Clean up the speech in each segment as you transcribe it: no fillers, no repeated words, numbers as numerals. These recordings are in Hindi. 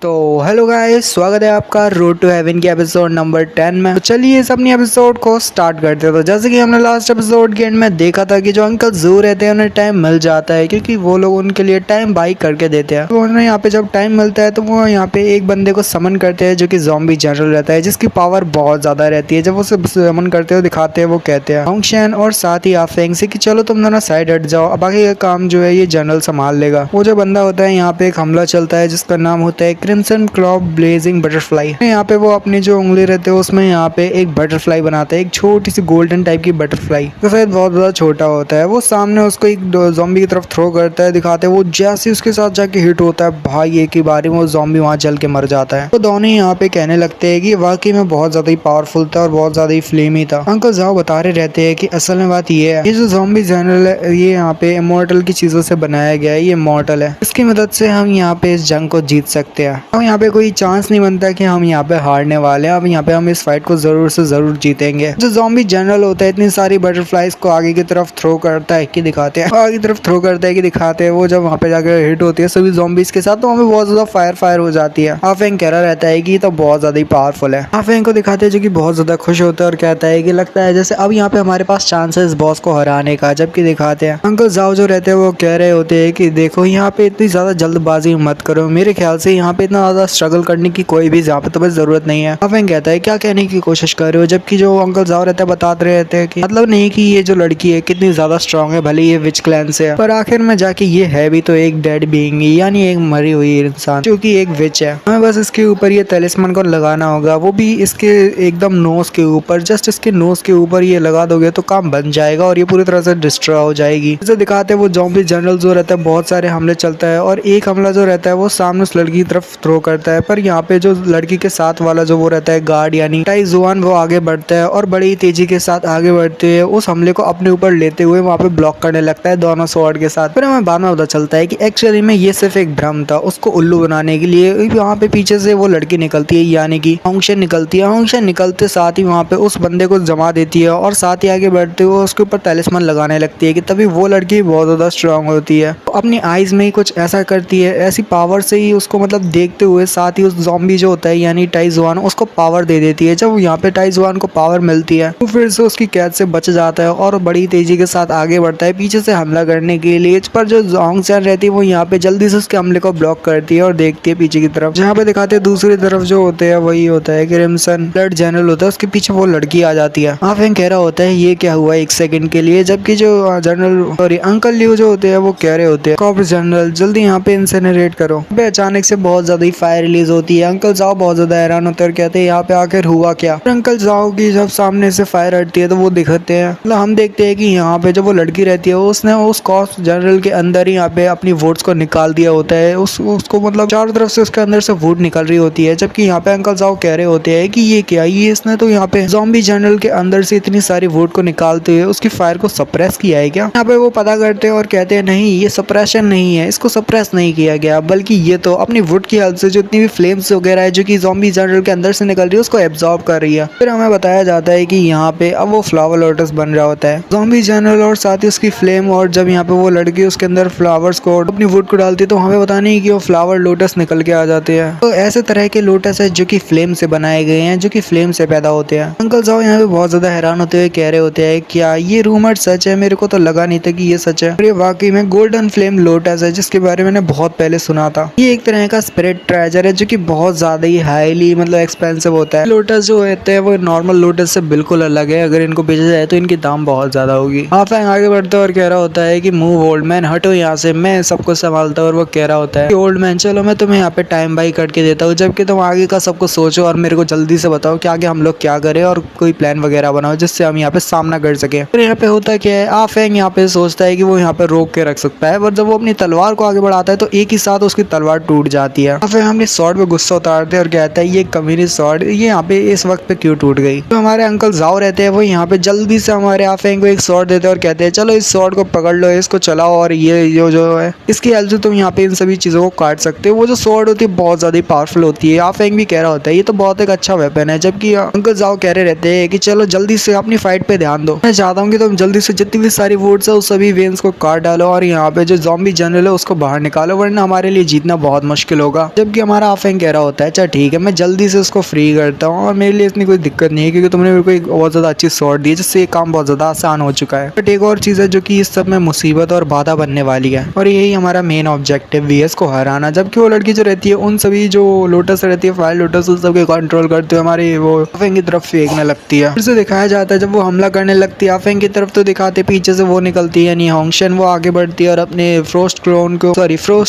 तो हेलो गाइस, स्वागत है आपका रोड टू हेवन के एपिसोड नंबर 10 में। तो चलिए इस अपनी एपिसोड को स्टार्ट करते हैं। तो जैसे कि हमने लास्ट एपिसोड के एंड में देखा था कि जो अंकल जू रहते हैं उन्हें टाइम मिल जाता है, क्योंकि वो लोग उनके लिए टाइम बाई करके देते हैं। तो उन्हें यहाँ पे जब टाइम मिलता है तो वो यहाँ पे एक बंदे को समन करते हैं जो कि ज़ॉम्बी जनरल रहता है, जिसकी पावर बहुत ज्यादा रहती है। जब वो समन करते हो दिखाते हैं, वो कहते हैं होंगशेन और साथ ही आफेंग से कि चलो तुम दोनों साइड हट जाओ, बाकी का काम जो है ये जनरल संभाल लेगा। वो जो बंदा होता है, यहाँ पे एक हमला चलता है जिसका नाम होता है क्रिम्सन क्रॉप ब्लेजिंग बटरफ्लाई। यहाँ पे वो अपनी जो उंगली रहते हैं उसमें यहाँ पे एक बटरफ्लाई बनाता है, एक छोटी सी गोल्डन टाइप की बटरफ्लाई, तो शायद बहुत ज्यादा छोटा होता है। वो सामने उसको एक ज़ॉम्बी की तरफ थ्रो करता है, दिखाते हैं वो जैसे उसके साथ जाके हिट होता है, भाई एक ही बारी में वो ज़ॉम्बी वहाँ जल के मर जाता है। तो दोनों यहाँ पे कहने लगते हैं कि वाकई में बहुत ज्यादा ही पावरफुल था और बहुत ज्यादा ही फ्लेमी था। अंकल जाओ बता रहे रहते हैं कि असल में बात ये है, ये जो ज़ॉम्बी जनरल है ये यहाँ पे इमॉर्टल की चीजों से बनाया गया है, ये इमॉर्टल है, इसकी मदद से हम यहाँ पे इस जंग को जीत सकते हैं। हम यहाँ पे कोई चांस नहीं बनता कि हम यहाँ पे हारने वाले हैं। अब यहाँ पे हम इस फाइट को जरूर से जरूर जीतेंगे। जो ज़ॉम्बी जनरल होता है इतनी सारी बटरफ्लाईज को आगे की तरफ थ्रो करता है कि दिखाते हैं, आगे की तरफ थ्रो करता है कि दिखाते हैं। वो जब वहाँ पे जाकर हिट होती है सभी ज़ॉम्बीज के साथ, तो हमें बहुत ज्यादा फायर हो जाती है। आफेंग कह रहा रहता है कि तो बहुत ज्यादा ही पावरफुल है। आफेंग को दिखाते हैं जो कि बहुत ज्यादा खुश होता है और कहता है कि लगता है जैसे अब यहाँ पे हमारे पास चांस है इस बॉस को हराने का। जबकि दिखाते हैं अंकल जाओ जो रहते हैं वो कह रहे होते हैं कि देखो यहाँ पे इतनी ज्यादा जल्दबाजी मत करो, मेरे ख्याल से यहाँ पे इतना ज्यादा स्ट्रगल करने की कोई भी यहाँ पे तुम्हें जरूरत नहीं है। आफेंग कहता है क्या कहने की कोशिश कर रहे हो, जबकि जो अंकल जाओ रहता है बताते रहते हैं कि मतलब नहीं कि ये जो लड़की है कितनी ज्यादा स्ट्रांग है, भले ये विच क्लैन से है, पर आखिर में जाके ये है भी तो एक डेड बीइंग, यानी एक मरी हुई इंसान जो कि एक विच है। हमें बस इसके ऊपर ये तलिस्मान को लगाना होगा, वो भी इसके एकदम नोज के ऊपर, जस्ट इसके नोज के ऊपर ये लगा दोगे तो काम बन जाएगा और ये पूरी तरह से डिस्ट्रॉय हो जाएगी। जैसे दिखाते हैं वो ज़ॉम्बी जनरल जो रहता है बहुत सारे हमले चलता है और एक हमला जो रहता है वो सामने उस लड़की की तरफ थ्रो करता है, पर यहाँ पे जो लड़की के साथ वाला जो वो रहता है गार्ड यानी टाइजुआन, वो आगे बढ़ता है और बड़ी तेजी के साथ आगे बढ़ते हुए उस हमले को अपने ऊपर लेते हुए वहाँ पे ब्लॉक करने लगता है दोनों स्वॉर्ड के साथ। फिर हमें बाद में पता चलता है कि एक्चुअली में ये सिर्फ एक भ्रम था, उसको उल्लू बनाने के लिए वहाँ पे पीछे से वो लड़की निकलती है यानी कि होंगशेन निकलती है। होंगशेन निकलते साथ ही वहाँ पे उस बंदे को जमा देती है और साथ ही आगे बढ़ते हुए उसके ऊपर तलिस्मान लगाने लगती है कि तभी वो लड़की बहुत ज्यादा स्ट्रांग होती है। तो अपनी आईज में ही कुछ ऐसा करती है, ऐसी पावर से ही उसको मतलब देखते हुए साथ ही उस ज़ॉम्बी जो होता है यानी टाइजुआन उसको पावर दे देती है। जब यहाँ पे टाइजुआन को पावर मिलती है तो फिर से उसकी कैद से बच जाता है और बड़ी तेजी के साथ आगे बढ़ता है पीछे से हमला करने के लिए। पर जो होंगशेन रहती है वो यहाँ पे जल्दी से उसके हमले को ब्लॉक करती है और देखती है पीछे की तरफ, जहाँ पे दिखाते हैं दूसरी तरफ जो होते हैं वही होता है क्रिम्सन ब्लड जनरल होता है, उसके पीछे वो लड़की आ जाती है। आफेंग कह रहा होता है ये क्या हुआ एक सेकंड के लिए, जबकि जो जनरल सॉरी अंकल लियो जो होते हैं वो कह रहे होते हैं कॉर्प जनरल जल्दी यहाँ पे इंसिनरेट करो। अचानक से बहुत ज्यादा ही फायर रिलीज होती है। अंकल जाओ बहुत ज्यादा हैरान होते हैं और कहते हैं यहाँ पे आखिर हुआ क्या। अंकल जाओ की जब सामने से फायर हटती है तो वो दिखाते हैं, मतलब हम देखते हैं कि यहाँ पे जो वो लड़की रहती है उसने उस कॉर्प जनरल के अंदर ही यहाँ पे अपनी वोट्स को निकाल दिया होता है। उसको मतलब चारों तरफ से उसके अंदर से वोट निकल रही होती है, जबकि यहाँ पे अंकल जाओ कह रहे होते हैं कि ये क्या, ये इसने तो यहाँ पे ज़ॉम्बी जनरल के अंदर से इतनी सारी वोट को निकालते हुए उसकी फायर को सप्रेस किया है क्या। यहाँ पे वो पता करते हैं और कहते हैं नहीं ये सप्रेशन नहीं है, इसको सप्रेस नहीं किया गया, बल्कि ये तो अपनी वुड की हेल्प से जो इतनी भी फ्लेम्स वगैरह है जो कि ज़ॉम्बी जनरल के अंदर से निकल रही है उसको एब्जॉर्ब कर रही है। फिर हमें बताया जाता है कि यहाँ पे अब वो फ्लावर लोटस बन रहा होता है ज़ॉम्बी जनरल और साथ ही उसकी फ्लेम, और जब यहाँ पे वो लड़की उसके अंदर फ्लावर्स को अपनी वुड को डालती है तो हमें पता नहीं कि वो फ्लावर लोटस निकल के आ जाते हैं। तो ऐसे तरह के लोटस है जो कि फ्लेम से बनाए गए हैं, जो कि फ्लेम से पैदा होते हैं। अंकल जाओ यहाँ पे बहुत ज्यादा हैरान होते हुए कह रहे होते हैं क्या ये रूमर सच है, मेरे को तो लगा नहीं था कि ये सच है। और ये वाकई में गोल्डन फ्लेम लोटस है जिसके बारे में मैंने बहुत पहले सुना था। ये एक तरह का स्पिरिट ट्रेजर है जो कि बहुत ज्यादा ही हाईली मतलब एक्सपेंसिव होता है। लोटस जो होते हैं वो नॉर्मल लोटस से बिल्कुल अलग है, अगर इनको बेचा जाए तो इनकी दाम बहुत ज्यादा होगी। आफेंग आगे बढ़ता है और कह रहा होता है कि मूव ओल्ड मैन, हटो यहाँ से, मैं सबको संभालता हूँ। और वो कह रहा होता है ओल्ड मैन चलो मैं तुम्हें यहाँ पे टाइम बाई करके देता हूँ, जबकि तुम आगे का सबको सोचो और मेरे को जल्दी से बताओ कि आगे हम लोग क्या करें और कोई प्लान वगैरह बनाओ जिससे हम यहाँ पे सामना कर सके। फिर यहाँ पे होता क्या है, आफेंग यहाँ पे सोचता है कि वो यहाँ पे रोक के रख सकता है, पर जब वो अपनी तलवार को आगे बढ़ाता है तो एक ही साथ उसकी तलवार टूट जाती है। आफेंग अपने स्वॉर्ड पे गुस्सा उतारते हैं और कहता है ये कमीनी स्वॉर्ड ये यहाँ पे इस वक्त पे क्यों टूट गई। तो हमारे अंकल जाओ रहते हैं वो यहाँ पे जल्दी से हमारे आफेंग को एक स्वॉर्ड देते हैं और कहते हैं चलो इस स्वॉर्ड को पकड़ लो, इसको चलाओ और ये जो है इसकी हेल्प से तुम यहाँ पे इन सभी चीजों को काट सकते हो। वो जो स्वॉर्ड होती है बहुत ज्यादा पावरफुल होती है। आफेंग भी कह रहा होता है ये तो बहुत एक अच्छा वेपन है, जबकि अंकल जाओ कह रहे रहते हैं कि चलो जल्दी से अपनी फाइट पे ध्यान दो, मैं चाहता हूँ कि तुम जल्दी से जितनी भी सारी वोट्स है उस सभी वेन्स को काट डालो और यहाँ पे जो ज़ॉम्बी जनरल है उसको बाहर निकालो, वरना हमारे लिए जीतना बहुत मुश्किल होगा। जबकि हमारा आफेंग कह रहा होता है अच्छा ठीक है मैं जल्दी से उसको फ्री करता हूँ और मेरे लिए इतनी कोई दिक्कत नहीं है क्योंकि तुमने मेरे को एक बहुत ज्यादा अच्छी स्वॉर्ड दी है जिससे ये काम बहुत ज्यादा आसान हो चुका है। बट एक और चीज है जो कि इस सब में मुसीबत और बाधा बनने वाली है और यही हमारा मेन ऑब्जेक्टिव वीएस को हराना। जबकि वो लड़की जो रहती है उन सभी जो लोटस रहती है फायर लोटस उन सबके कंट्रोल करते हुए हमारी वो आफेंग की तरफ फेंकने लगती है। फिर से दिखाया जाता है जब वो हमला करने लगती है आफेंग की तरफ तो दिखाते पीछे से वो निकलती है यानी होंगशन वो आगे बढ़ती है और अपने फ्रोस्ट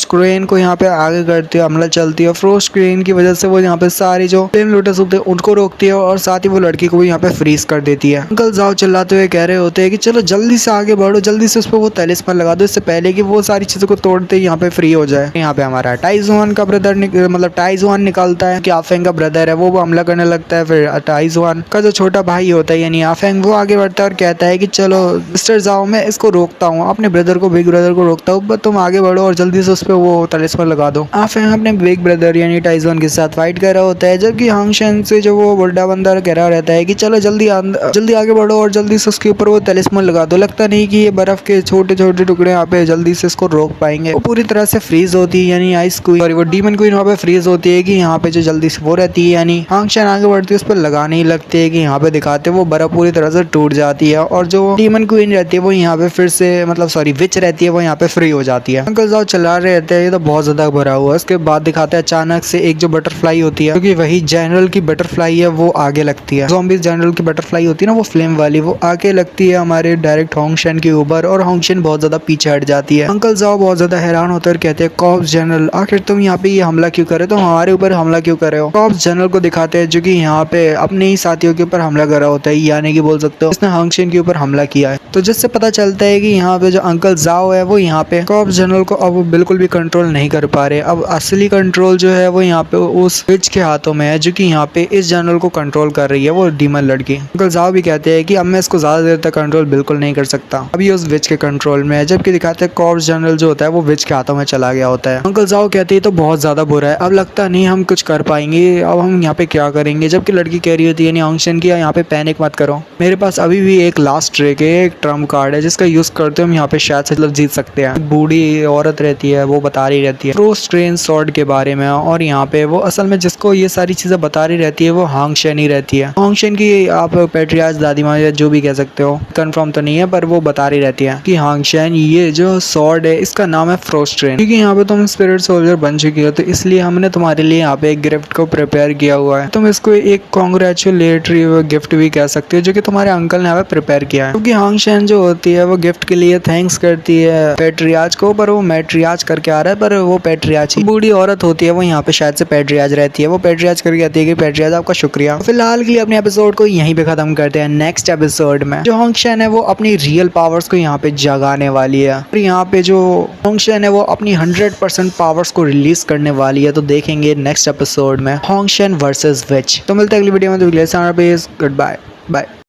क्रेन को यहाँ पे आगे करती है हमला चलती है। फ्रोस्ट क्रेन की वजह से वो यहाँ पे सारी जो फ्लेम लोटस होते हैं उनको रोकती है और साथ ही वो लड़की को भी यहाँ पे फ्रीज कर देती है। अंकल जाओ चिल्लाते हुए कह रहे होते हैं कि चलो जल्दी से आगे बढ़ो जल्दी से उस पर वो तलिस्मान लगा दो इससे पहले कि वो सारी चीजों को तोड़ते यहाँ पे फ्री हो जाए। यहाँ पे हमारा टाइजुआन का ब्रदर मतलब टाइजुआन निकलता है कि आफेंग का ब्रदर है वो हमला करने लगता है। फिर टाइजुआन का जो छोटा भाई होता है यानी आफेंग वो आगे बढ़ता है और कहता है कि चलो मिस्टर जाओ मैं इसको रोकता हूँ अपने ब्रदर को बिग ब्रदर को रोकता हूँ बट तुम आगे बढ़ो और जल्दी से उस पर वो तलिस्मान लगा दो। आफेंग अपने बिग ब्रदर यानी टाइजुआन के साथ फाइट कर रहा होता है जबकि होंगशन से जो वो बुढ़ा बंदा कह रहा रहता है कि चलो जल्दी आगे बढ़ो और जल्दी से उसके ऊपर वो तलिस्मान लगा दो। लगता नहीं कि ये बर्फ के छोटे छोटे टुकड़े यहाँ पे जल्दी से इसको रोक पाएंगे। वो पूरी तरह से फ्रीज होती है यानी आइस क्वीन सॉरी वो डीमन क्वीन वहाँ पे फ्रीज होती है कि यहाँ पे जो जल्दी से वो रहती है यानी होंगशन आगे बढ़ती है उस पर लगाने ही लगती है कि यहाँ पे दिखाते वो बर्फ पूरी तरह से टूट जाती है और जो डीमन क्वीन रहती है वो यहाँ पे फिर से मतलब सॉरी विच रहती है वो यहाँ पे फ्री हो जाती है। अंकल जाओ चला रहे रहते हैं ये तो बहुत ज्यादा बुरा हुआ। उसके बाद दिखाते हैं अचानक से एक जो बटरफ्लाई होती है क्योंकि वही जनरल की बटरफ्लाई है वो आगे लगती है। ज़ॉम्बीज़ जनरल की बटरफ्लाई होती है ना वो फ्लेम वाली वो आगे लगती है हमारे डायरेक्ट होंगशन के ऊपर और होंगशन बहुत ज्यादा पीछे हट जाती है। अंकल जाओ बहुत ज्यादा हैरान होते हैं और कहते हैं कॉप्स जनरल आखिर तुम यहाँ पे ये हमला क्यों करे तो हमारे ऊपर हमला क्यों करे हो। कॉप्स जनरल को दिखाते हैं जो कि यहाँ पे अपने ही साथियों के ऊपर हमला कर रहा होता है यानी कि बोल सकते हो इसने होंगशन के ऊपर हमला किया है। तो जिससे पता चलता है कि यहाँ पे जो अंकल जाओ है वो यहाँ पे कॉप्स जनरल को अब बिल्कुल भी कंट्रोल नहीं कर पा रहे। अब असली कंट्रोल जो है वो यहाँ पे उस विच के हाथों में है जो कि यहाँ पे इस जनरल को कंट्रोल कर रही है वो डीमन लड़की। अंकल जाओ भी कहते हैं कि अब मैं इसको ज्यादा देर तक कंट्रोल बिल्कुल नहीं कर सकता अभी उस विच के कंट्रोल में है। जबकि दिखाते हैं कॉप्स जनरल जो होता है वो विच के हाथों में चला गया होता है। अंकल जाओ कहते हैं तो बहुत ज्यादा बुरा है अब लगता नहीं हम कुछ कर पाएंगे अब हम यहाँ पे क्या करेंगे। जबकि लड़की कह रही होती है होंगशन की यहाँ पे पैनिक मत करो मेरे पास अभी भी एक लास्ट ट्रिक है एक ट्रम्प कार्ड है जिसका यूज करते हम यहाँ पे शायद से जीत सकते हैं। बूढ़ी औरत रहती है वो बता रही रहती है फ्रोस्ट ट्रेन स्वॉर्ड के बारे में और यहाँ पे वो असल में जिसको ये सारी चीजें बता रही रहती है वो होंगशन ही रहती है। होंगशन की आप पैट्रियाज दादी माँ या जो भी कह सकते हो कंफर्म तो नहीं है पर वो बता रही रहती है कि होंगशन ये जो स्वॉर्ड है इसका नाम है फ्रोस्ट ट्रेन क्योंकि यहाँ पे तुम स्पिरिट सोल्जर बन चुकी हो तो इसलिए हमने तुम्हारे लिए यहाँ पे एक गिफ्ट को प्रिपेयर किया हुआ है। तुम इसको एक कॉन्ग्रेचुलेटरी गिफ्ट भी कह सकते हो जो कि तुम्हारे अंकल ने यहाँ पे प्रिपेयर किया है। क्योंकि होंगशन जो होती है वो गिफ्ट के लिए थैंक्स करती है पैट्रियाज को पर वो मैट्रियाज करके आ रहा है पर वो पैट्रियाज ही बूढ़ी औरत होती है वो यहाँ पे शायद से पैट्रियाज रहती है वो पैट्रियाज करके कहती है कि पैट्रियाज आपका शुक्रिया। फिलहाल के लिए अपने एपिसोड को यहीं पे खत्म करते हैं। नेक्स्ट एपिसोड में जो होंगशन है वो अपनी रियल पावर्स को यहाँ पे जगाने वाली है और यहाँ पे जो होंगशन है वो अपनी 100% पावर्स को रिलीज करने वाली है। तो देखेंगे नेक्स्ट एपिसोड में होंगशन वर्सेस विच। तो मिलते हैं अगली वीडियो में। तो गुड बाय बाय।